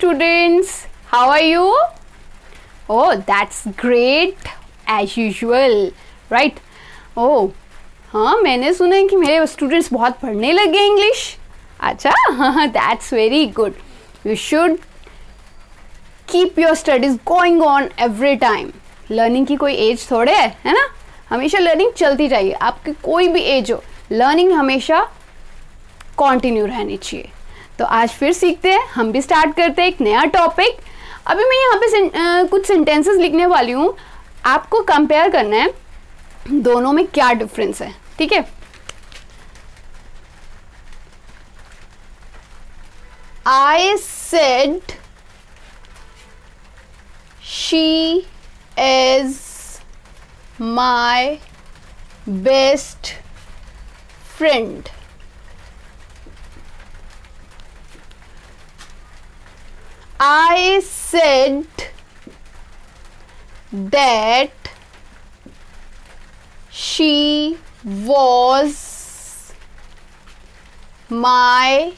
students. How are you? Oh, that's great as usual, right? Oh, हाँ मैंने सुना है कि मेरे स्टूडेंट्स बहुत पढ़ने लग गए इंग्लिश. अच्छा, that's very good. You should keep your studies going on every time. Learning की कोई एज थोड़े है ना, हमेशा लर्निंग चलती चाहिए. आपकी कोई भी एज हो, लर्निंग हमेशा कंटिन्यू रहनी चाहिए. तो आज फिर सीखते हैं, हम भी स्टार्ट करते हैं एक नया टॉपिक. अभी मैं यहाँ पे कुछ सेंटेंसेस लिखने वाली हूँ. आपको कंपेयर करना है दोनों में क्या डिफरेंस है. ठीक है, I said she is my best friend. I said that she was my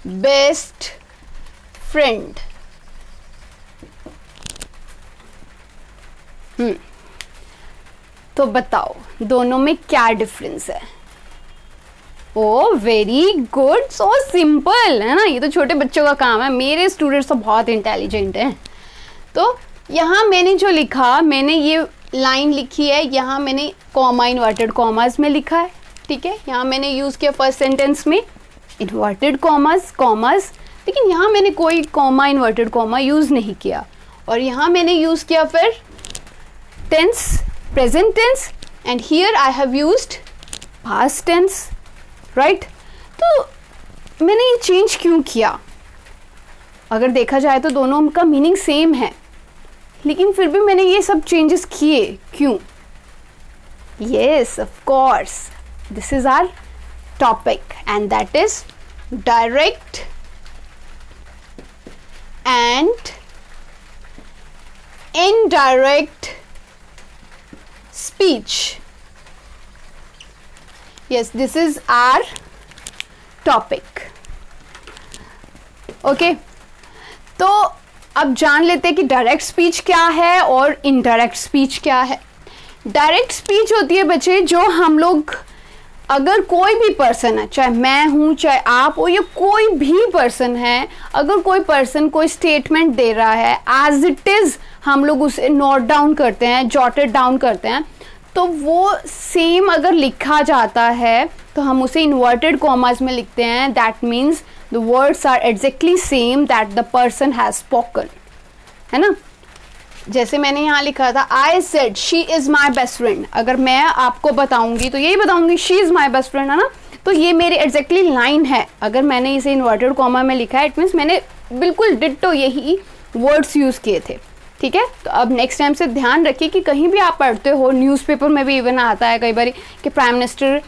best friend. तो बताओ दोनों में क्या डिफरेंस है. ओ वेरी गुड, सो सिंपल है ना. ये तो छोटे बच्चों का काम है. मेरे स्टूडेंट्स तो बहुत इंटेलिजेंट हैं. तो यहाँ मैंने जो लिखा, मैंने ये लाइन लिखी है, यहाँ मैंने कॉमा इन्वर्टेड कॉमास में लिखा है. ठीक है, यहाँ मैंने यूज़ किया फर्स्ट सेंटेंस में इन्वर्टेड कॉमास, लेकिन यहाँ मैंने कोई कॉमा इन्वर्टेड कॉमा यूज़ नहीं किया. और यहाँ मैंने यूज़ किया फिर tense, present tense, and here I have used past tense. Right, तो मैंने ये चेंज क्यों किया? अगर देखा जाए तो दोनों का मीनिंग सेम है, लेकिन फिर भी मैंने ये सब चेंजेस किए क्यों? Yes, of course, this is our topic and that is direct and indirect speech. Yes, this is our topic. Okay, तो अब जान लेते हैं कि डायरेक्ट स्पीच क्या है और इनडायरेक्ट स्पीच क्या है. डायरेक्ट स्पीच होती है बच्चे, जो हम लोग, अगर कोई भी पर्सन है, चाहे मैं हूँ, चाहे आप हो, या कोई भी पर्सन है, अगर कोई पर्सन कोई स्टेटमेंट दे रहा है एज इट इज़, हम लोग उसे नोट डाउन करते हैं, जॉटेड डाउन करते हैं, तो वो सेम अगर लिखा जाता है तो हम उसे इन्वर्टेड कॉमास में लिखते हैं. That means the words are exactly same that the person has spoken, है ना. जैसे मैंने यहाँ लिखा था, I said she is my best friend. अगर मैं आपको बताऊंगी तो यही बताऊंगी, she is my best friend, है ना. तो ये मेरी एग्जैक्टली लाइन है. अगर मैंने इसे इन्वर्टेड कॉमा में लिखा है, इट मीन्स मैंने बिल्कुल डिट्टो यही वर्ड्स यूज़ किए थे. ठीक है, तो अब नेक्स्ट टाइम से ध्यान रखिए कि कहीं भी आप पढ़ते हो, न्यूज़पेपर में भी इवन आता है कई बार कि प्राइम मिनिस्टर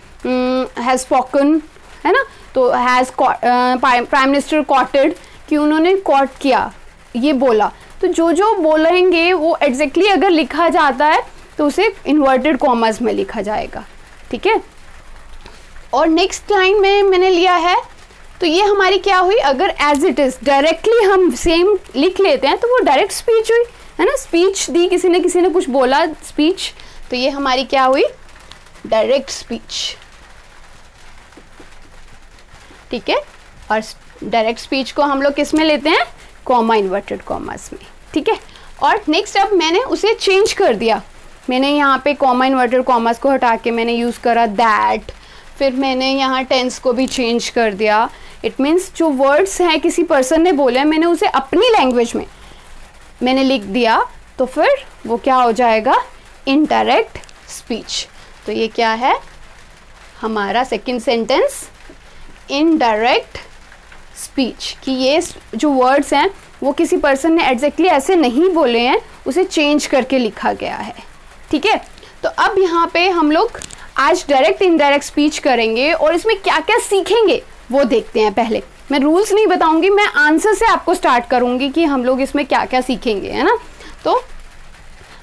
हैज़ स्पोकन, है ना. तो हैज़ प्राइम मिनिस्टर कॉटेड, कि उन्होंने कॉट किया, ये बोला. तो जो जो बोलेंगे वो एग्जैक्टली अगर लिखा जाता है तो उसे इन्वर्टेड कॉमास में लिखा जाएगा. ठीक है, और नेक्स्ट लाइन में मैंने लिया है, तो ये हमारी क्या हुई? अगर एज इट इज़ डायरेक्टली हम सेम लिख लेते हैं तो वो डायरेक्ट स्पीच हुई, है ना. स्पीच दी, किसी ने कुछ बोला, स्पीच, तो ये हमारी क्या हुई? Direct speech. ठीक है, और डायरेक्ट स्पीच को हम लोग किस में लेते हैं? कॉमा इन्वर्टेड कॉमास में. ठीक है, और नेक्स्ट अब मैंने उसे चेंज कर दिया. मैंने यहाँ पे कॉमा इन्वर्टेड कॉमास को हटा के मैंने यूज़ करा दैट. फिर मैंने यहाँ टेंस को भी चेंज कर दिया. इट मीन्स जो वर्ड्स हैं किसी पर्सन ने बोले, मैंने उसे अपनी लैंग्वेज में मैंने लिख दिया, तो फिर वो क्या हो जाएगा? Indirect speech. तो ये क्या है हमारा सेकंड सेंटेंस? इनडायरेक्ट स्पीच, कि ये जो वर्ड्स हैं वो किसी पर्सन ने एग्जैक्टली ऐसे नहीं बोले हैं, उसे चेंज करके लिखा गया है. ठीक है, तो अब यहाँ पे हम लोग आज डायरेक्ट इनडायरेक्ट स्पीच करेंगे और इसमें क्या क्या सीखेंगे वो देखते हैं. पहले मैं रूल्स नहीं बताऊंगी, मैं आंसर से आपको स्टार्ट करूंगी कि हम लोग इसमें क्या क्या सीखेंगे, है ना. तो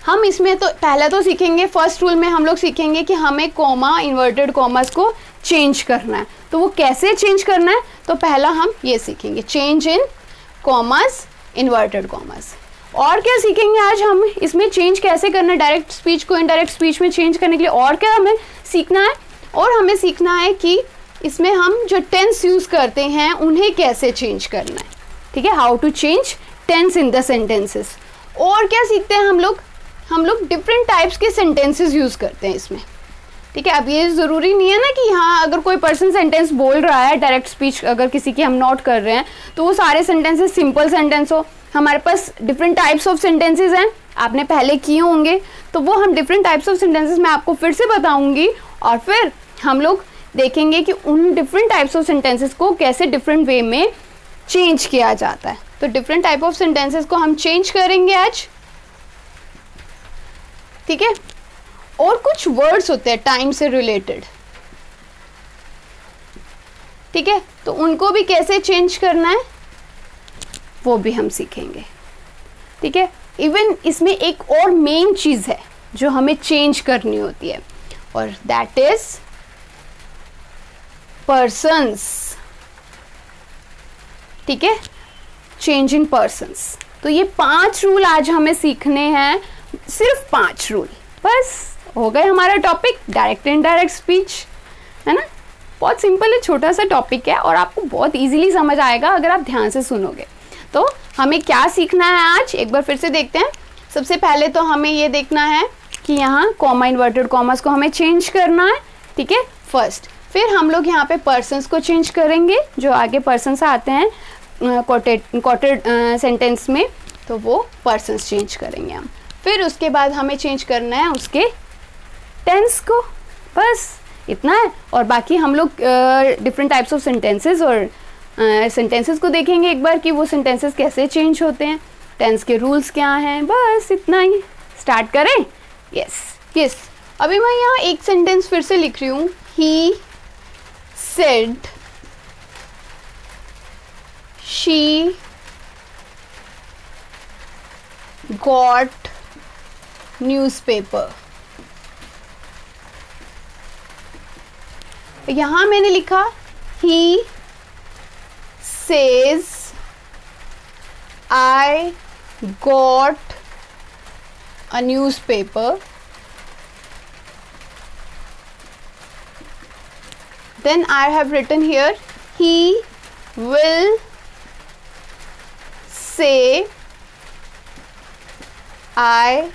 हम इसमें तो पहला तो सीखेंगे, फर्स्ट रूल में हम लोग सीखेंगे कि हमें कॉमा इन्वर्टेड कॉमास को चेंज करना है. तो वो कैसे चेंज करना है? तो पहला हम ये सीखेंगे, change in commas inverted commas. और क्या सीखेंगे आज हम इसमें चेंज कैसे करना है, डायरेक्ट स्पीच को इनडायरेक्ट स्पीच में चेंज करने के लिए और क्या हमें सीखना है, और हमें सीखना है कि इसमें हम जो टेंस यूज़ करते हैं उन्हें कैसे चेंज करना है, ठीक है, how to change tense in the sentences. और क्या सीखते हैं हम लोग डिफरेंट टाइप्स के सेंटेंसेस यूज़ करते हैं इसमें, ठीक है। अब ये ज़रूरी नहीं है ना कि यहाँ अगर कोई पर्सन सेंटेंस बोल रहा है, डायरेक्ट स्पीच अगर किसी की हम नोट कर रहे हैं, तो वो सारे सेंटेंसेस सिंपल सेंटेंस हो। हमारे पास डिफरेंट टाइप्स ऑफ सेंटेंसेस हैं, आपने पहले किए होंगे, तो वो हम डिफरेंट टाइप्स ऑफ सेंटेंसेस मैं आपको फिर से बताऊंगी, और फिर हम लोग देखेंगे कि उन डिफरेंट टाइप्स ऑफ सेंटेंसेस को कैसे डिफरेंट वे में चेंज किया जाता है। तो डिफरेंट टाइप ऑफ सेंटेंसेस को हम चेंज करेंगे आज, ठीक है। और कुछ वर्ड्स होते हैं टाइम से रिलेटेड, ठीक है, तो उनको भी कैसे चेंज करना है वो भी हम सीखेंगे, ठीक है। इवन इसमें एक और मेन चीज़ है जो हमें चेंज करनी होती है, और दैट इज पर्सन्स, ठीक है, चेंजिंग पर्सन्स। तो ये 5 रूल आज हमें सीखने हैं, सिर्फ 5 रूल, बस हो गए हमारा टॉपिक डायरेक्ट इनडायरेक्ट स्पीच, है ना। बहुत सिंपल है, छोटा सा टॉपिक है और आपको बहुत इजीली समझ आएगा अगर आप ध्यान से सुनोगे। तो हमें क्या सीखना है आज, एक बार फिर से देखते हैं। सबसे पहले तो हमें ये देखना है कि यहाँ कॉमा इन्वर्टेड कॉमास को हमें चेंज करना है, ठीक है, फर्स्ट। फिर हम लोग यहाँ पे पर्सन्स को चेंज करेंगे, जो आगे पर्सन्स आते हैं क्वार्टेड सेंटेंस में, तो वो पर्सन्स चेंज करेंगे हम। फिर उसके बाद हमें चेंज करना है उसके टेंस को, बस इतना है। और बाकी हम लोग डिफरेंट टाइप्स ऑफ सेंटेंसेस और सेंटेंसेस को देखेंगे एक बार कि वो सेंटेंसेस कैसे चेंज होते हैं, टेंस के रूल्स क्या हैं, बस इतना ही। स्टार्ट करें? यस। अभी मैं यहाँ एक सेंटेंस फिर से लिख रही हूँ, he said she got newspaper. यहाँ मैंने लिखा ही says I got a newspaper, then I have written here he will say I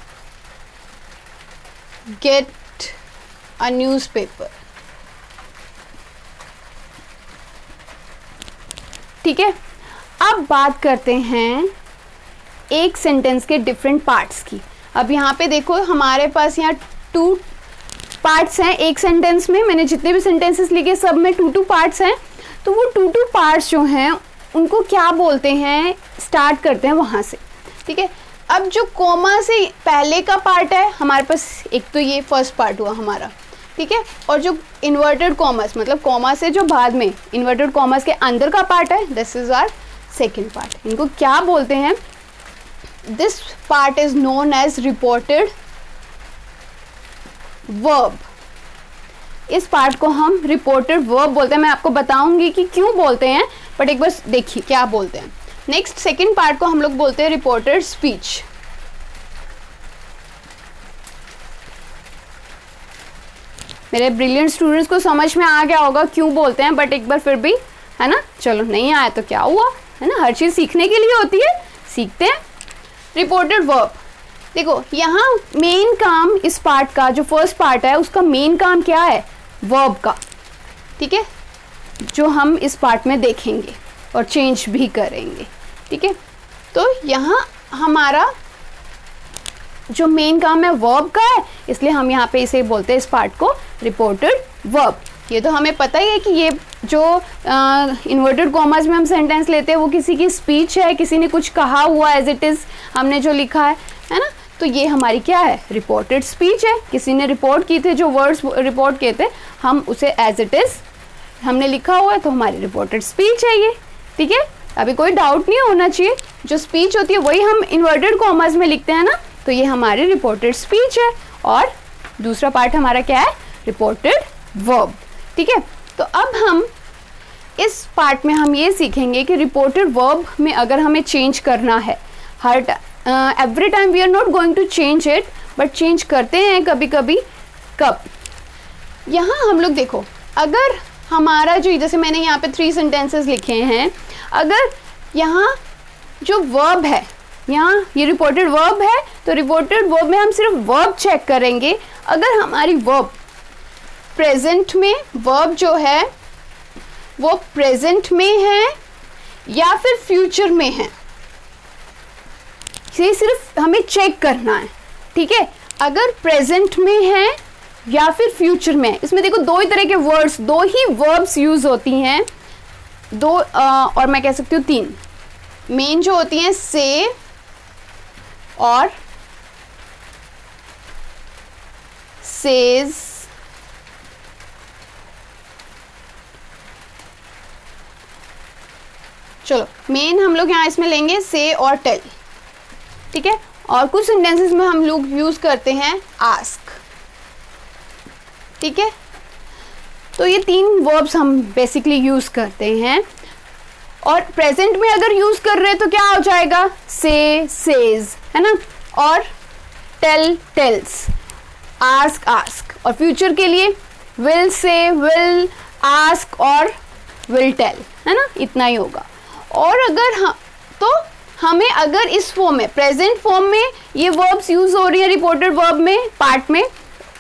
get a newspaper, ठीक है। अब बात करते हैं एक सेंटेंस के डिफरेंट पार्ट्स की। अब यहाँ पे देखो हमारे पास यहाँ 2 पार्ट्स हैं एक सेंटेंस में। मैंने जितने भी सेंटेंसेस लिखे सब में 2 पार्ट्स हैं, तो वो 2 पार्ट्स जो हैं उनको क्या बोलते हैं, स्टार्ट करते हैं वहाँ से, ठीक है। अब जो कॉमा से पहले का पार्ट है हमारे पास, एक तो ये फर्स्ट पार्ट हुआ हमारा, ठीक है, और जो इन्वर्टेड कॉमर्स मतलब कॉमा से जो बाद में इन्वर्टेड कॉमर्स के अंदर का पार्ट है, this is our second part. इनको क्या बोलते हैं, this part is known as reported verb. इस पार्ट को हम रिपोर्टेड वर्ब बोलते हैं। मैं आपको बताऊंगी कि क्यों बोलते हैं, बट एक बार देखिए क्या बोलते हैं। नेक्स्ट सेकेंड पार्ट को हम लोग बोलते हैं रिपोर्टेड स्पीच। मेरे ब्रिलियंट स्टूडेंट्स को समझ में आ गया होगा क्यों बोलते हैं, बट एक बार फिर भी, है ना, चलो नहीं आया तो क्या हुआ, है ना, हर चीज़ सीखने के लिए होती है, सीखते हैं। रिपोर्टेड वर्ब, देखो यहाँ मेन काम इस पार्ट का, जो फर्स्ट पार्ट है उसका मेन काम क्या है, वर्ब का, ठीक है, जो हम इस पार्ट में देखेंगे और चेंज भी करेंगे, ठीक है। तो यहाँ हमारा जो मेन काम है वर्ब का है, इसलिए हम यहाँ पे इसे बोलते हैं इस पार्ट को रिपोर्टेड वर्ब। ये तो हमें पता ही है कि ये जो इन्वर्टेड कॉमास में हम सेंटेंस लेते हैं वो किसी की स्पीच है, किसी ने कुछ कहा हुआ एज इट इज़ हमने जो लिखा है ना, तो ये हमारी क्या है, रिपोर्टेड स्पीच है। किसी ने रिपोर्ट की थे, जो वर्ड्स रिपोर्ट किए थे हम उसे एज इट इज़ हमने लिखा हुआ है, तो हमारी रिपोर्टेड स्पीच है ये, ठीक है। अभी कोई डाउट नहीं होना चाहिए, जो स्पीच होती है वही हम इन्वर्टेड कॉमास में लिखते हैं ना, तो ये हमारी रिपोर्टेड स्पीच है। और दूसरा पार्ट हमारा क्या है, रिपोर्टेड वर्ब, ठीक है। तो अब हम इस पार्ट में हम ये सीखेंगे कि रिपोर्टेड वर्ब में अगर हमें चेंज करना है, हर every time we are not going to change it, but change करते हैं कभी कभी। कब? यहाँ हम लोग देखो, अगर हमारा जो, जैसे मैंने यहाँ पे 3 सेंटेंसेस लिखे हैं, अगर यहाँ जो वर्ब है, यहाँ ये रिपोर्टेड वर्ब है, तो रिपोर्टेड वर्ब में हम सिर्फ वर्ब चेक करेंगे। अगर हमारी वर्ब प्रेजेंट में, वर्ब जो है वो प्रेजेंट में है या फिर फ्यूचर में है, ये सिर्फ हमें चेक करना है, ठीक है। अगर प्रेजेंट में है या फिर फ्यूचर में, इसमें देखो 2 ही तरह के वर्ड्स, 2 ही वर्ब्स यूज होती हैं, 2 और मैं कह सकती हूँ 3 मेन जो होती हैं, से और सेज, चलो मेन हम लोग यहाँ इसमें लेंगे से और टेल, ठीक है। और कुछ सेंटेंसेस में हम लोग यूज करते हैं आस्क, ठीक है। तो ये 3 वर्ब्स हम बेसिकली यूज करते हैं। और प्रेजेंट में अगर यूज कर रहे हैं तो क्या हो जाएगा, से, सेज, है ना, और टेल, टेल्स, आस्क, आस्क। और फ्यूचर के लिए विल से, विल, आस्क और विल टेल, है ना, इतना ही होगा। और अगर हम, तो हमें अगर इस फॉर्म में, प्रेजेंट फॉर्म में ये वर्ब्स यूज हो रही हैं रिपोर्टेड वर्ब में, पार्ट में,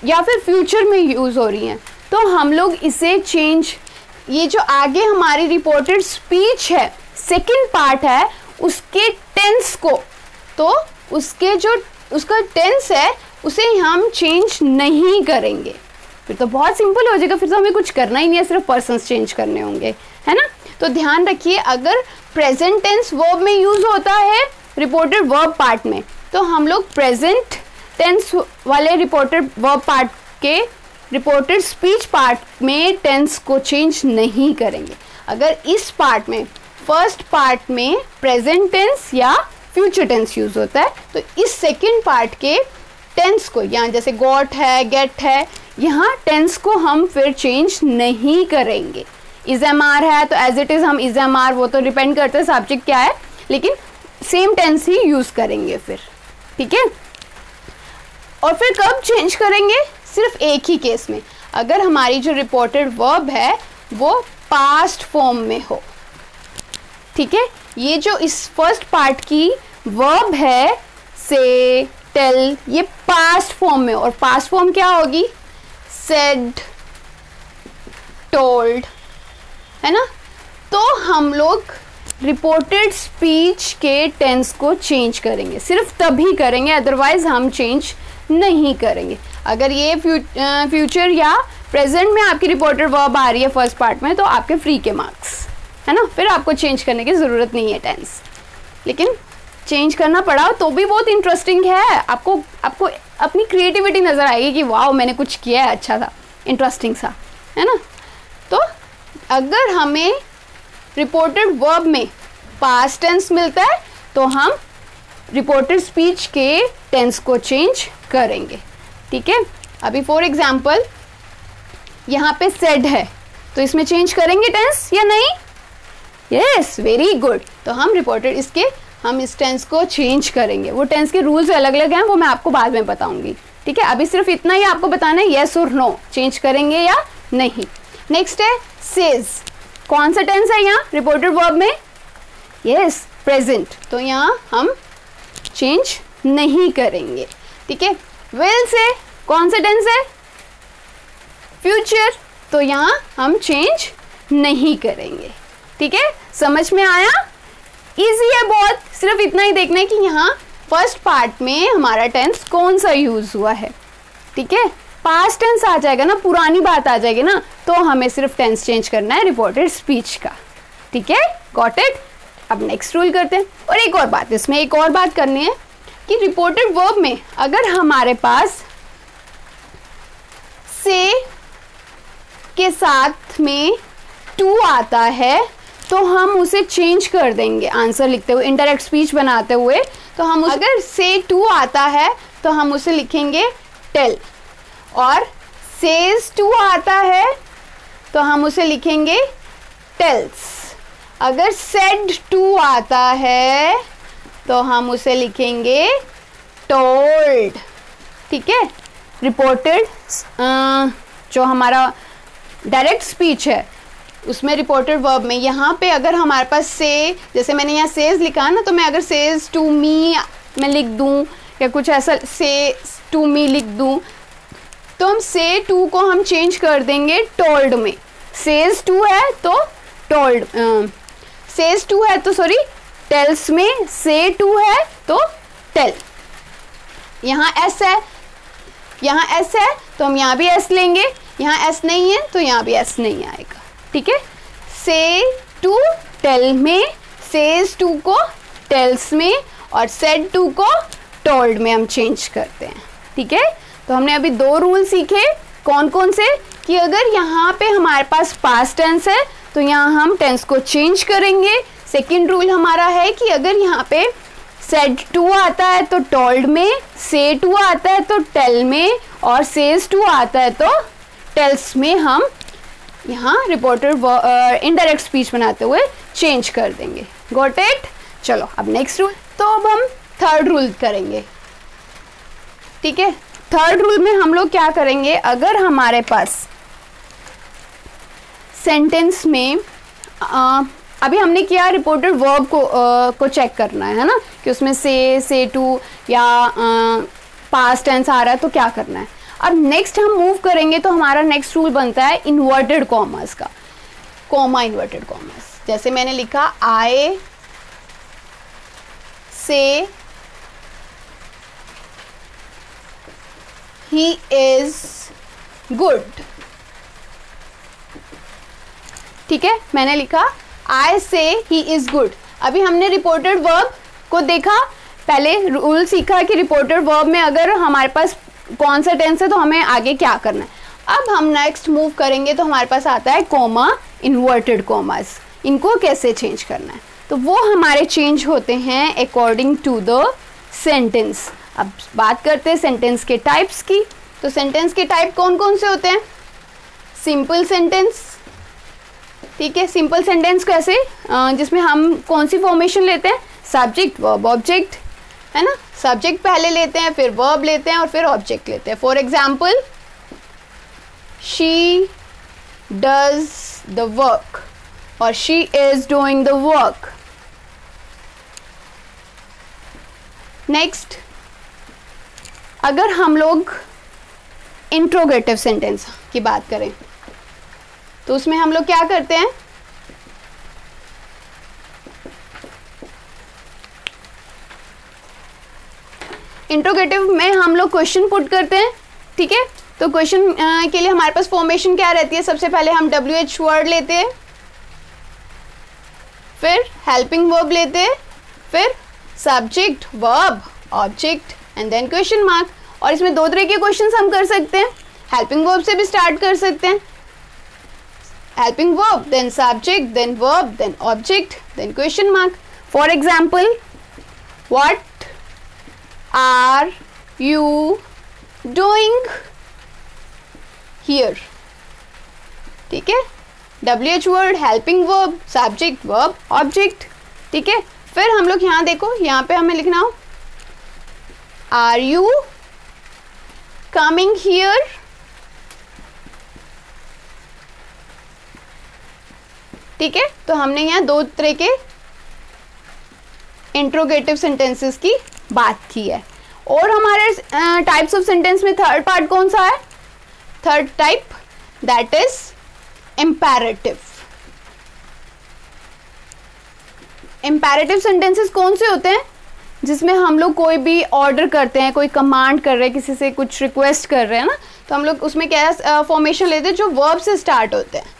या फिर फ्यूचर में यूज हो रही हैं, तो हम लोग इसे चेंज, ये जो आगे हमारी रिपोर्टेड स्पीच है, सेकंड पार्ट है, उसके टेंस को, तो उसके जो उसका टेंस है उसे हम चेंज नहीं करेंगे। फिर तो बहुत सिंपल हो जाएगा, फिर तो हमें कुछ करना ही नहीं है, सिर्फ पर्सन्स चेंज करने होंगे, है ना। तो ध्यान रखिए, अगर प्रेजेंट टेंस वर्ब में यूज होता है रिपोर्टेड वर्ब पार्ट में, तो हम लोग प्रेजेंट टेंस वाले रिपोर्टेड वर्ब पार्ट के रिपोर्टेड स्पीच पार्ट में टेंस को चेंज नहीं करेंगे। अगर इस पार्ट में, फर्स्ट पार्ट में प्रेजेंट टेंस या फ्यूचर टेंस यूज होता है, तो इस सेकंड पार्ट के टेंस को, यहाँ जैसे गॉट है, गेट है, यहाँ टेंस को हम फिर चेंज नहीं करेंगे। इज एम आर है तो एज इट इज हम इज एम आर, वो तो डिपेंड करता है सब्जेक्ट क्या है, लेकिन सेम टेंस ही यूज करेंगे फिर, ठीक है। और फिर कब चेंज करेंगे, सिर्फ एक ही केस में, अगर हमारी जो रिपोर्टेड वर्ब है वो पास्ट फॉर्म में हो, ठीक है। ये जो इस फर्स्ट पार्ट की वर्ब है, से, टेल, ये पास्ट फॉर्म में, और पास्ट फॉर्म क्या होगी, सेड, टोल्ड, है ना। तो हम लोग रिपोर्टेड स्पीच के टेंस को चेंज करेंगे, सिर्फ तभी करेंगे, अदरवाइज हम चेंज नहीं करेंगे। अगर ये फ्यूचर या प्रेजेंट में आपकी रिपोर्टेड वर्ब आ रही है फर्स्ट पार्ट में, तो आपके फ्री के मार्क्स, है ना, फिर आपको चेंज करने की ज़रूरत नहीं है टेंस। लेकिन चेंज करना पड़ा तो भी बहुत इंटरेस्टिंग है, आपको अपनी क्रिएटिविटी नज़र आएगी कि वाह मैंने कुछ किया है, अच्छा था, इंटरेस्टिंग सा, है ना। तो अगर हमें रिपोर्टेड वर्ब में पास्ट टेंस मिलता है तो हम रिपोर्टेड स्पीच के टेंस को चेंज करेंगे, ठीक है। अभी फॉर एग्जाम्पल यहाँ पे सेड है, तो इसमें चेंज करेंगे टेंस या नहीं, यस, वेरी गुड। तो हम रिपोर्टेड हम इस टेंस को चेंज करेंगे। वो टेंस के रूल्स अलग अलग हैं, वो मैं आपको बाद में बताऊंगी, ठीक है। अभी सिर्फ इतना ही आपको बताना है, येस और नो, चेंज करेंगे या नहीं। नेक्स्ट है सेज, कौन सा टेंस है यहाँ रिपोर्टेड वर्ब में, यस, प्रेजेंट, तो यहाँ हम चेंज नहीं करेंगे, ठीक है। विल से, कौन सा टेंस है, फ्यूचर, तो यहाँ हम चेंज नहीं करेंगे, ठीक है। समझ में आया, इजी है बहुत, सिर्फ इतना ही देखना है कि यहाँ फर्स्ट पार्ट में हमारा टेंस कौन सा यूज हुआ है, ठीक है। पास्ट टेंस आ जाएगा ना, पुरानी बात आ जाएगी ना, तो हमें सिर्फ टेंस चेंज करना है रिपोर्टेड स्पीच का, ठीक है, गॉट इट। अब नेक्स्ट रूल करते हैं। और एक और बात, इसमें एक और बात करनी है कि रिपोर्टेड वर्ब में अगर हमारे पास से के साथ में टू आता है तो हम उसे चेंज कर देंगे आंसर लिखते हुए, इनडायरेक्ट स्पीच बनाते हुए। तो हम अगर से टू आता है तो हम उसे लिखेंगे टेल, और सेज टू आता है तो हम उसे लिखेंगे टेल्स। अगर सेड टू आता है तो हम उसे लिखेंगे टोल्ड, ठीक है। रिपोर्टेड जो हमारा डायरेक्ट स्पीच है उसमें रिपोर्टेड वर्ब में यहाँ पे अगर हमारे पास से, जैसे मैंने यहाँ सेज लिखा ना, तो मैं अगर सेज टू मी मैं लिख दूँ या कुछ ऐसा से टू मी लिख दूँ, तो हम से टू को हम चेंज कर देंगे टोल्ड में। सेज टू है तो टोल्ड, सेज टू है तो सॉरी टेल्स में, से टू है तो टेल। यहाँ एस है, यहाँ एस है तो हम यहाँ भी एस लेंगे, यहाँ एस नहीं है तो यहाँ भी एस नहीं आएगा, ठीक है। से टू टेल में, सेज टू को टेल्स में और सेड टू को टोल्ड में हम चेंज करते हैं, ठीक है। तो हमने अभी दो रूल सीखे, कौन कौन से, कि अगर यहाँ पे हमारे पास पास्ट टेंस है तो यहाँ हम टेंस को चेंज करेंगे। सेकंड रूल हमारा है कि अगर यहाँ पे सेड टू आता है तो टोल्ड में, से टू आता है तो टेल में और सेज टू आता है तो टेल्स में हम यहाँ रिपोर्टेड इनडायरेक्ट स्पीच बनाते हुए चेंज कर देंगे। Got it. चलो अब नेक्स्ट रूल, तो अब हम थर्ड रूल करेंगे, ठीक है। थर्ड रूल में हम लोग क्या करेंगे, अगर हमारे पास सेंटेंस में अभी हमने किया रिपोर्टेड वर्ब को चेक करना है ना, कि उसमें से टू या पास्ट टेंस आ रहा है तो क्या करना है। अब नेक्स्ट हम मूव करेंगे तो हमारा नेक्स्ट रूल बनता है इन्वर्टेड कॉमर्स का, कॉमा इन्वर्टेड कॉमर्स। जैसे मैंने लिखा आई से ही इज गुड, ठीक है। मैंने लिखा आई से ही इज गुड। अभी हमने रिपोर्टेड वर्ब को देखा, पहले रूल सीखा कि रिपोर्टेड वर्ब में अगर हमारे पास कौन सा टेंस है तो हमें आगे क्या करना है। अब हम नेक्स्ट मूव करेंगे तो हमारे पास आता है कॉमा इन्वर्टेड कॉमास। इनको कैसे चेंज करना है, तो वो हमारे चेंज होते हैं अकॉर्डिंग टू द सेंटेंस। अब बात करते हैं सेंटेंस के टाइप्स की। तो सेंटेंस के टाइप कौन कौन से होते हैं, सिंपल सेंटेंस, ठीक है। सिंपल सेंटेंस कैसे, जिसमें हम कौन सी फॉर्मेशन लेते हैं, सब्जेक्ट वर्ब ऑब्जेक्ट, है ना। सब्जेक्ट पहले लेते हैं, फिर वर्ब लेते हैं और फिर ऑब्जेक्ट लेते हैं। For example she does the work और she is doing the work. Next, अगर हम लोग इंट्रोगेटिव सेंटेंस की बात करें तो उसमें हम लोग क्या करते हैं, इंट्रोगेटिव में हम लोग क्वेश्चन पुट करते हैं, ठीक है। तो क्वेश्चन के लिए हमारे पास फॉर्मेशन क्या रहती है, सबसे पहले हम WH वर्ड लेते हैं, फिर हेल्पिंग वर्ब लेते हैं, फिर subject verb object and then question mark. और इसमें दो तरह के क्वेश्चंस हम कर सकते हैं, हेल्पिंग वर्ब से भी स्टार्ट कर सकते हैं, helping verb then subject then verb then object then question mark. For example what are you doing here, ठीक है। WH word, helping verb, subject verb object, ठीक है। फिर हम लोग यहाँ देखो, यहाँ पे हमें लिखना हो आर यू कमिंग हियर, ठीक है। तो हमने यहाँ दो तरह के इंट्रोगेटिव सेंटेंसेस की बात की है। और हमारे टाइप्स ऑफ सेंटेंस में थर्ड पार्ट कौन सा है, third type that is imperative. Imperative sentences कौन से होते हैं, जिसमें हम लोग कोई भी ऑर्डर करते हैं, कोई कमांड कर रहे हैं, किसी से कुछ रिक्वेस्ट कर रहे हैं ना, तो हम लोग उसमें क्या फॉर्मेशन लेते हैं जो वर्ब से स्टार्ट होते हैं,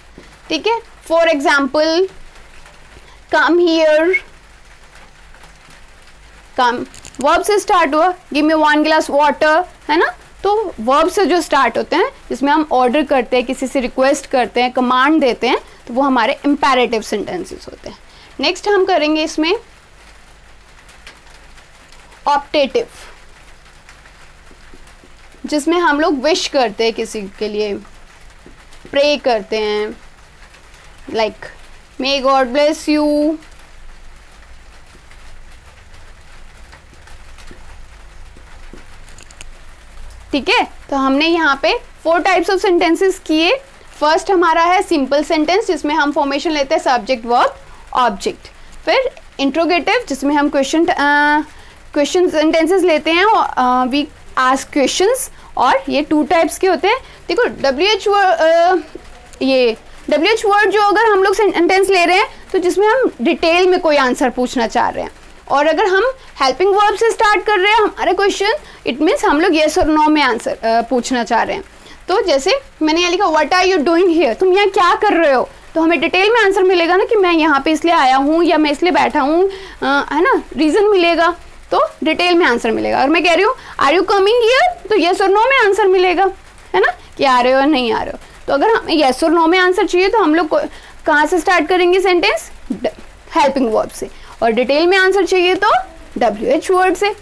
ठीक है। For example come here, come verb से स्टार्ट हुआ, गिव मी 1 ग्लास वाटर, है ना। तो वर्ब से जो स्टार्ट होते हैं, जिसमें हम ऑर्डर करते हैं, किसी से रिक्वेस्ट करते हैं, कमांड देते हैं, तो वो हमारे इम्पेरेटिव सेंटेंसेस होते हैं। नेक्स्ट हम करेंगे इसमें ऑप्टेटिव, जिसमें हम लोग विश करते हैं किसी के लिए, प्रे करते हैं, like may God bless you. ठीक है, तो हमने यहाँ पे 4 टाइप्स ऑफ सेंटेंसेस किए। फर्स्ट हमारा है सिंपल सेंटेंस, जिसमें हम फॉर्मेशन लेते हैं सब्जेक्ट वर्ब ऑब्जेक्ट। फिर इंट्रोगेटिव, जिसमें हम क्वेश्चन सेंटेंसेस लेते हैं, वी आस्क क्वेश्चंस, और ये 2 टाइप्स के होते हैं। देखो WH वर्ड जो अगर हम लोग सेंटेंस ले रहे हैं तो जिसमें हम डिटेल में कोई आंसर पूछना चाह रहे हैं, और अगर हम हेल्पिंग वर्ब से स्टार्ट कर रहे हैं हमारे क्वेश्चन, इट मीन्स हम लोग येस और नो में आंसर पूछना चाह रहे हैं। तो जैसे मैंने यहाँ लिखा what are you doing here, तुम यहाँ क्या कर रहे हो, तो हमें डिटेल में आंसर मिलेगा ना कि मैं यहाँ पे इसलिए आया हूँ या मैं इसलिए बैठा हूँ, है ना, रीज़न मिलेगा, तो डिटेल में आंसर मिलेगा। और मैं कह रही हूँ आर यू कमिंग हियर, तो येस और नो में आंसर मिलेगा, है ना, कि आ रहे हो या नहीं आ रहे हो। तो अगर हमें येस और नो में आंसर चाहिए तो हम लोग कहाँ से स्टार्ट करेंगे सेंटेंस, हेल्पिंग वर्ब से, और डिटेल में आंसर चाहिए तो WH वर्ड से।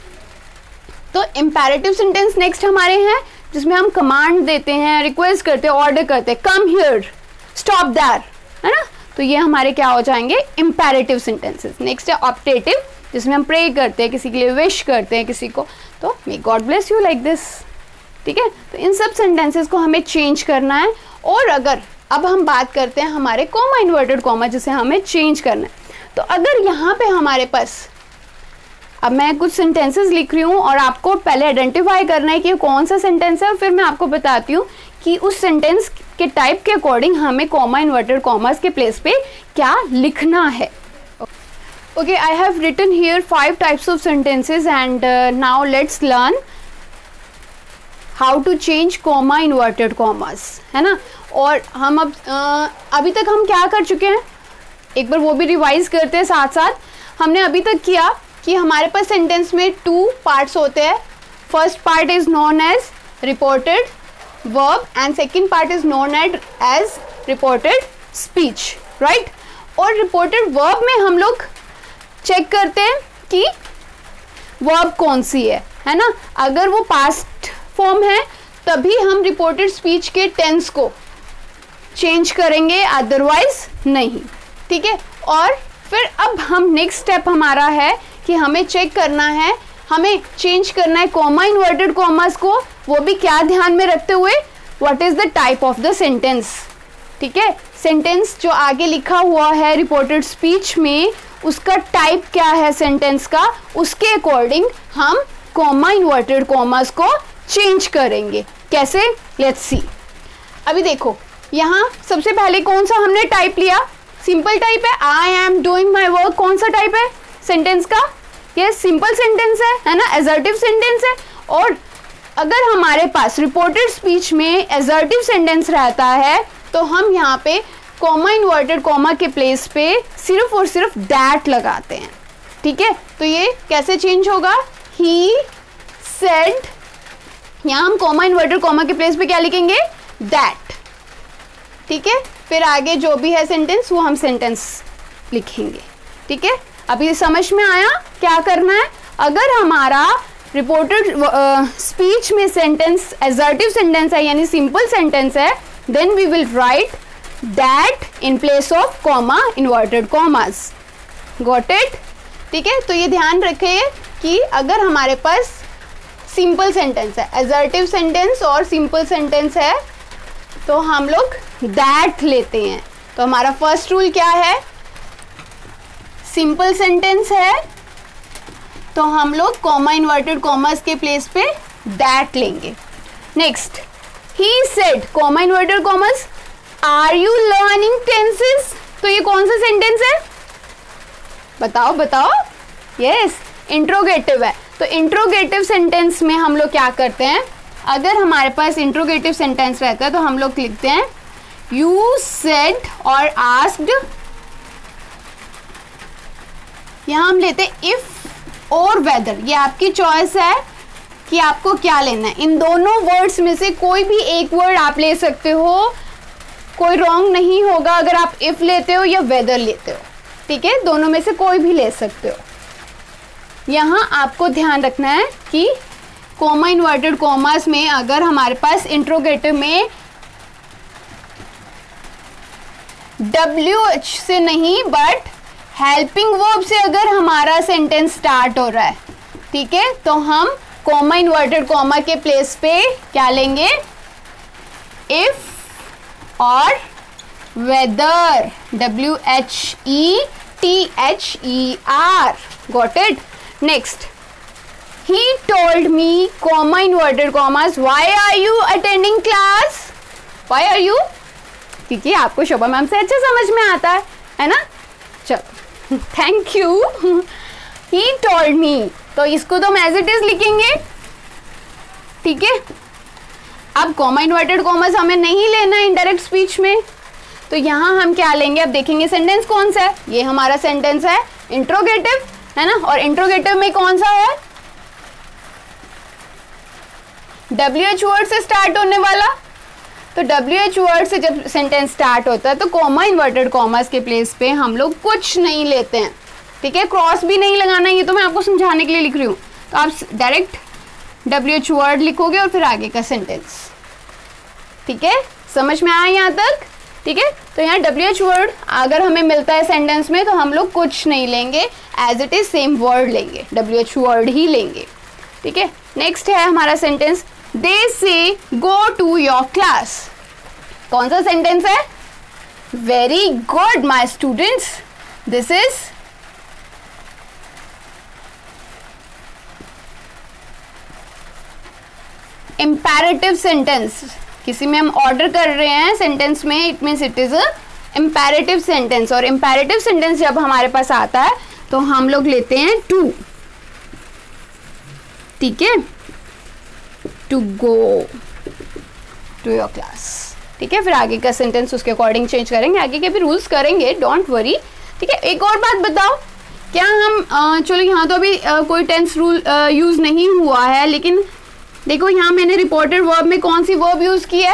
तो इम्पेरेटिव सेंटेंस नेक्स्ट हमारे हैं, जिसमें हम कमांड देते हैं, रिक्वेस्ट करते हैं, ऑर्डर करते हैं, कम हियर, स्टॉप दैट, है ना, तो ये हमारे क्या हो जाएंगे, इम्पेरेटिव सेंटेंसेस। नेक्स्ट है ऑप्टेटिव, जिसमें हम प्रे करते हैं, किसी के लिए विश करते हैं किसी को, तो may God bless you like this. ठीक है, तो इन सब सेंटेंसेस को हमें चेंज करना है। और अगर अब हम बात करते हैं हमारे कॉमा, इन्वर्टेड कॉमा, जिसे हमें चेंज करना है, तो अगर यहाँ पे हमारे पास, अब मैं कुछ सेंटेंसेस लिख रही हूँ और आपको पहले आइडेंटिफाई करना है कि कौन सा सेंटेंस है, और फिर मैं आपको बताती हूँ कि उस सेंटेंस के टाइप के अकॉर्डिंग हमें कॉमा, इन्वर्टेड कॉमास के प्लेस पे क्या लिखना है। Okay, I have written here 5 types of sentences, and now let's learn how to change comma, inverted commas, है ना। और हम अब अभी तक हम क्या कर चुके हैं, एक बार वो भी रिवाइज करते हैं साथ साथ। हमने अभी तक किया कि हमारे पास सेंटेंस में 2 पार्ट्स होते हैं। First part is known as reported verb and second part is known as reported speech, right. और रिपोर्टेड वर्ब में हम लोग चेक करते हैं कि वर्ब कौन सी है ना। अगर वो पास्ट फॉर्म है तभी हम रिपोर्टेड स्पीच के टेंस को चेंज करेंगे, अदरवाइज नहीं। ठीक है, और फिर अब हम नेक्स्ट स्टेप हमारा है कि हमें चेक करना है, हमें चेंज करना है कॉमा, इन्वर्टेड कॉमास को, वो भी क्या ध्यान में रखते हुए, what is the type of the sentence. ठीक है, सेंटेंस जो आगे लिखा हुआ है रिपोर्टेड स्पीच में, उसका टाइप क्या है सेंटेंस का, उसके अकॉर्डिंग हम कॉमा, इन्वर्टेड कॉमास को चेंज करेंगे। कैसे, लेट्स सी। अभी देखो यहाँ सबसे पहले कौन सा हमने टाइप लिया, सिंपल टाइप है, I am doing my work. कौन सा टाइप है सेंटेंस का, ये सिंपल सेंटेंस है ना, असर्टिव सेंटेंस है। और अगर हमारे पास रिपोर्टेड स्पीच में असर्टिव सेंटेंस रहता है तो हम यहाँ पे कॉमा, इन्वर्टेड कॉमा के प्लेस पे सिर्फ और सिर्फ दैट लगाते हैं। ठीक है, तो ये कैसे चेंज होगा, ही सेड, यहाँ हम कॉमा, इन्वर्टेड कॉमा के प्लेस पे क्या लिखेंगे, दैट। ठीक है, फिर आगे जो भी है सेंटेंस वो हम सेंटेंस लिखेंगे। ठीक है, अभी समझ में आया क्या करना है। अगर हमारा रिपोर्टेड स्पीच में सेंटेंस असर्टिव सेंटेंस है यानी सिंपल सेंटेंस है, then we will write that in place of comma, inverted commas. Got it. ठीक है, तो ये ध्यान रखिए कि अगर हमारे पास सिंपल सेंटेंस है, असर्टिव सेंटेंस और सिंपल सेंटेंस है, तो हम लोग दैट लेते हैं। तो हमारा फर्स्ट रूल क्या है, सिंपल सेंटेंस है तो हम लोग कॉमा, इन्वर्टेड कॉमास के प्लेस पे दैट लेंगे। Next, he said, comma, inverted commas, are you learning tenses. तो ये कौन सा सेंटेंस है, बताओ बताओ। यस, इंट्रोगेटिव है। तो इंट्रोगेटिव सेंटेंस में हम लोग क्या करते हैं, अगर हमारे पास इंट्रोगेटिव सेंटेंस रहता है तो हम लोग लिखते हैं यू सेड और आस्क्ड। यहाँ हम लेते हैं इफ और वेदर, ये आपकी चॉइस है कि आपको क्या लेना है। इन दोनों वर्ड्स में से कोई भी एक वर्ड आप ले सकते हो, कोई रॉन्ग नहीं होगा अगर आप इफ लेते हो या वेदर लेते हो। ठीक है, दोनों में से कोई भी ले सकते हो। यहाँ आपको ध्यान रखना है कि कॉमा, इन्वर्टेड कॉमास में अगर हमारे पास इंट्रोगेटिव में WH से नहीं बट हेल्पिंग वर्ब से अगर हमारा सेंटेंस स्टार्ट हो रहा है, ठीक है, तो हम कॉमा इन्वर्टेड कॉमा के प्लेस पे क्या लेंगे, इफ और whether, WHETHER, got it. Next, he told me comma inverted commas why are you attending class, why are you, क्योंकि आपको शोभा मैम से अच्छा समझ में आता है ना। चलो thank you. he told me, तो इसको तो हम एज इट इज लिखेंगे, ठीक है। अब कॉमा इन्वर्टेड कॉमर्स हमें नहीं लेना है इनडायरेक्ट स्पीच में, तो यहाँ हम क्या लेंगे, अब देखेंगे सेंटेंस कौन सा है। ये हमारा सेंटेंस है इंट्रोगेटिव, है ना, और इंट्रोगेटिव में कौन सा है, WH वर्ड से स्टार्ट होने वाला। तो WH वर्ड से जब सेंटेंस स्टार्ट होता है तो कॉमा इन्वर्टेड कॉमर्स के प्लेस पे हम लोग कुछ नहीं लेते हैं, ठीक है, क्रॉस भी नहीं लगाना, ये तो मैं आपको समझाने के लिए लिख रही हूँ। तो आप डायरेक्ट WH वर्ड लिखोगे और फिर आगे का सेंटेंस, ठीक है, समझ में आया यहाँ तक, ठीक है। तो यहाँ WH वर्ड अगर हमें मिलता है सेंटेंस में तो हम लोग कुछ नहीं लेंगे, as it is same word लेंगे, WH वर्ड ही लेंगे, ठीक है। नेक्स्ट है हमारा सेंटेंस, दे से गो टू योर क्लास। कौन सा सेंटेंस है, very good my students, this is imperative sentence. किसी में हम ऑर्डर कर रहे हैं सेंटेंस में, it means it is a imperative sentence, और इम्पेरेटिव सेंटेंस जब हमारे पास आता है तो हम लोग लेते हैं टू, ठीक है, to go to your class, ठीक है। फिर आगे का सेंटेंस उसके अकॉर्डिंग चेंज करेंगे, आगे के भी रूल्स करेंगे, डोंट वरी, ठीक है। एक और बात बताओ, क्या हम चलो यहाँ तो अभी कोई टेंस रूल यूज नहीं हुआ है, लेकिन देखो यहाँ मैंने रिपोर्टेड वर्ब में कौन सी वर्ब यूज की है,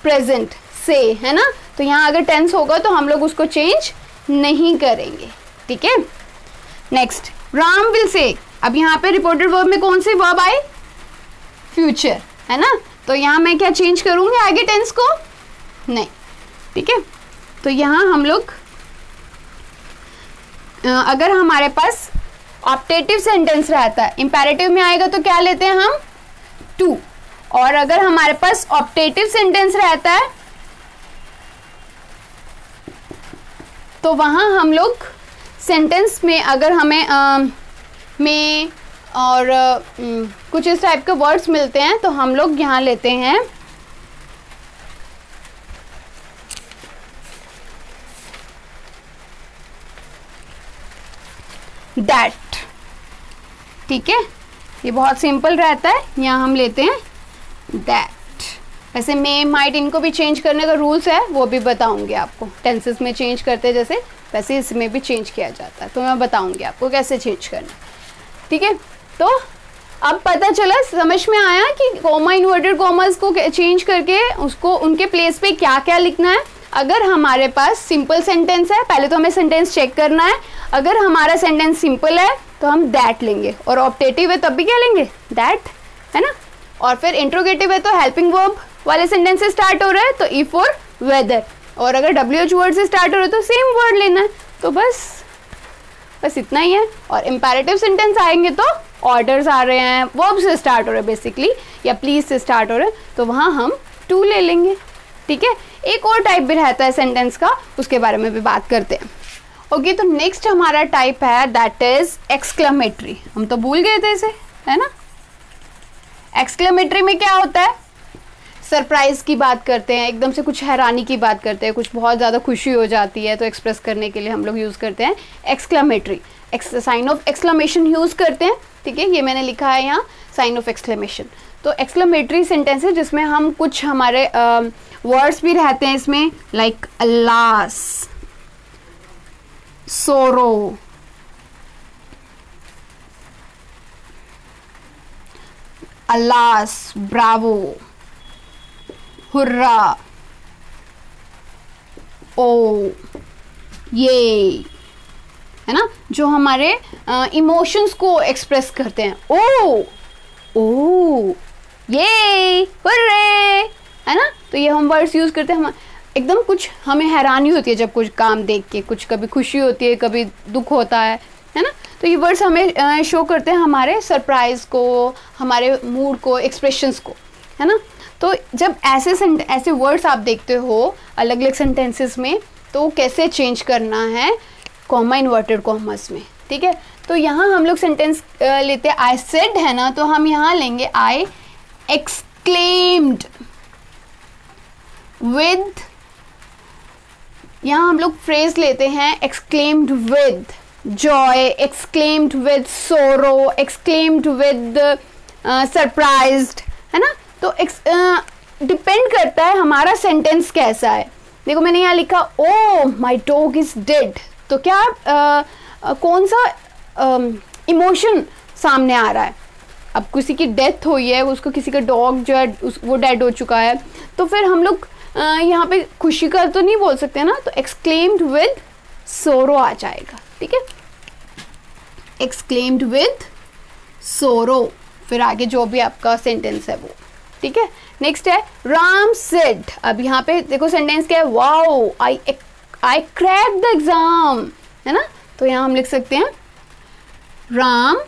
प्रेजेंट से, है ना। तो यहाँ अगर टेंस होगा तो हम लोग उसको चेंज नहीं करेंगे, ठीक है। नेक्स्ट, राम विल से, अब यहाँ पे रिपोर्टेड वर्ब में कौन सी वर्ब आई, फ्यूचर, है ना। तो यहाँ मैं क्या चेंज करूँगी आगे टेंस को, नहीं, ठीक है। तो यहाँ हम लोग अगर हमारे पास ऑप्टेटिव सेंटेंस रहता है, इंपेरेटिव में आएगा तो क्या लेते हैं हम, टू, और अगर हमारे पास ऑप्टेटिव सेंटेंस रहता है तो वहाँ हम लोग सेंटेंस में अगर हमें में और कुछ इस टाइप के वर्ड्स मिलते हैं तो हम लोग यहाँ लेते हैं दैट, ठीक है। ये बहुत सिंपल रहता है, यहाँ हम लेते हैं दैट। वैसे मे माइट इनको भी चेंज करने का रूल्स है, वो भी बताऊंगी आपको, टेंसेस में चेंज करते हैं जैसे, वैसे इसमें भी चेंज किया जाता है, तो मैं बताऊंगी आपको कैसे चेंज करना, ठीक है। तो अब पता चला, समझ में आया कि कॉमा इन्वर्टेड कॉमर्स को चेंज करके उसको उनके प्लेस पे क्या क्या लिखना है। अगर हमारे पास सिंपल सेंटेंस है, पहले तो हमें सेंटेंस चेक करना है, अगर हमारा सेंटेंस सिंपल है तो हम दैट लेंगे, और ऑप्टेटिव है तब भी क्या लेंगे, दैट, है ना। और फिर इंट्रोगेटिव है तो हेल्पिंग वर्ब वाले सेंटेंस से स्टार्ट हो रहा है तो इफ और वेदर, और अगर WH वर्ड से स्टार्ट हो रहा है तो सेम वर्ड लेना है। तो बस इतना ही है। और इम्पेरेटिव सेंटेंस आएंगे तो ऑर्डर्स आ रहे हैं, वर्ब से स्टार्ट हो रहे हैं बेसिकली, या प्लीज से स्टार्ट हो रहे हैं, तो वहाँ हम टू ले लेंगे, ठीक है। एक और टाइप भी रहता है सेंटेंस का, उसके बारे में भी बात करते हैं। ओके, तो नेक्स्ट हमारा टाइप है दैट इज एक्सक्लेमेटरी। हम तो भूल गए थे इसे, है ना। एक्सक्लेमेटरी में क्या होता है, सरप्राइज की बात करते हैं, एकदम से कुछ हैरानी की बात करते हैं, कुछ बहुत ज़्यादा खुशी हो जाती है तो एक्सप्रेस करने के लिए हम लोग यूज़ करते हैं exclamatory, sign of exclamation use करते हैं, ठीक है। ये मैंने लिखा है यहाँ साइन ऑफ एक्सक्लेमेशन। तो एक्सक्लेमेटरी सेंटेंस है जिसमें हम कुछ हमारे वर्ड्स भी रहते हैं इसमें, लाइक अलास, सोरो, अलास, ब्रावो, हुर्रा, ओ, ये, है ना, जो हमारे इमोशंस को एक्सप्रेस करते हैं। ओ, ये, हुर्रे, है ना। तो ये हम वर्ड्स यूज करते हैं। हम एकदम कुछ हमें हैरानी होती है जब कुछ काम देख के, कुछ कभी खुशी होती है, कभी दुख होता है ना। तो ये वर्ड्स हमें शो करते हैं हमारे सरप्राइज़ को, हमारे मूड को, एक्सप्रेशंस को, है ना। तो जब ऐसे वर्ड्स आप देखते हो अलग अलग सेंटेंसेस में, तो कैसे चेंज करना है कॉमा इन्वर्टेड कॉमर्स में, ठीक है। तो यहाँ हम लोग सेंटेंस लेते हैं आई सेड, है ना, तो हम यहाँ लेंगे आई एक्सक्लेम्ड विद, यहाँ हम लोग फ्रेज लेते हैं exclaimed with Joy, exclaimed with सोरो, एक्सक्लेम्ड विद सरप्राइज्ड, है ना। तो डिपेंड करता है हमारा सेंटेंस कैसा है। देखो मैंने यहाँ लिखा ओ माई डॉग इज डेड, तो क्या कौन सा इमोशन सामने आ रहा है। अब किसी की डेथ हुई है, उसको किसी का डॉग जो है वो डेड हो चुका है, तो फिर हम लोग यहाँ पे खुशी का तो नहीं बोल सकते ना, तो एक्सक्लेम्ड विद सोरो आ जाएगा, ठीक है। एक्सक्लेम्ड विद सोरो, फिर आगे जो भी आपका सेंटेंस है वो, ठीक है। नेक्स्ट है राम सेड। अब यहाँ पे देखो सेंटेंस क्या है, wow I crack the exam, है ना। तो यहाँ हम लिख सकते हैं राम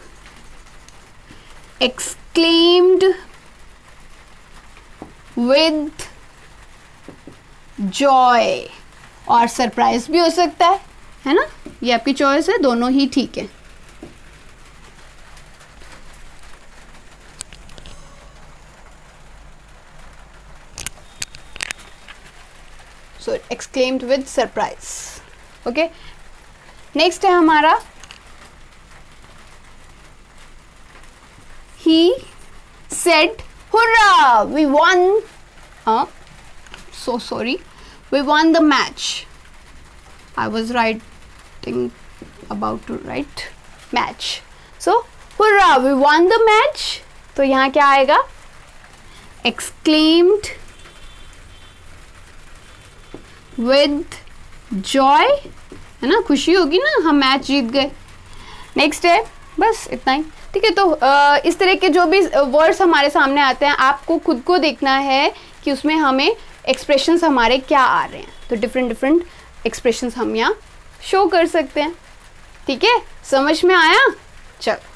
एक्सक्लेम्ड विद जॉय, और सरप्राइज भी हो सकता है ना। ये आपकी चॉइस है, दोनों ही ठीक है। So exclaimed with surprise. Okay. Next है हमारा he said hurrah we won, so sorry, we won the match. I was writing about to write match, so hurrah we won the match. तो यहाँ क्या आएगा, exclaimed with joy, है ना, खुशी होगी ना, हम मैच जीत गए। नेक्स्ट है बस इतना ही, ठीक है। तो इस तरह के जो भी वर्ड्स हमारे सामने आते हैं, आपको खुद को देखना है कि उसमें हमें एक्सप्रेशंस हमारे क्या आ रहे हैं। तो डिफरेंट एक्सप्रेशंस हम यहाँ शो कर सकते हैं, ठीक है। समझ में आया? चलो।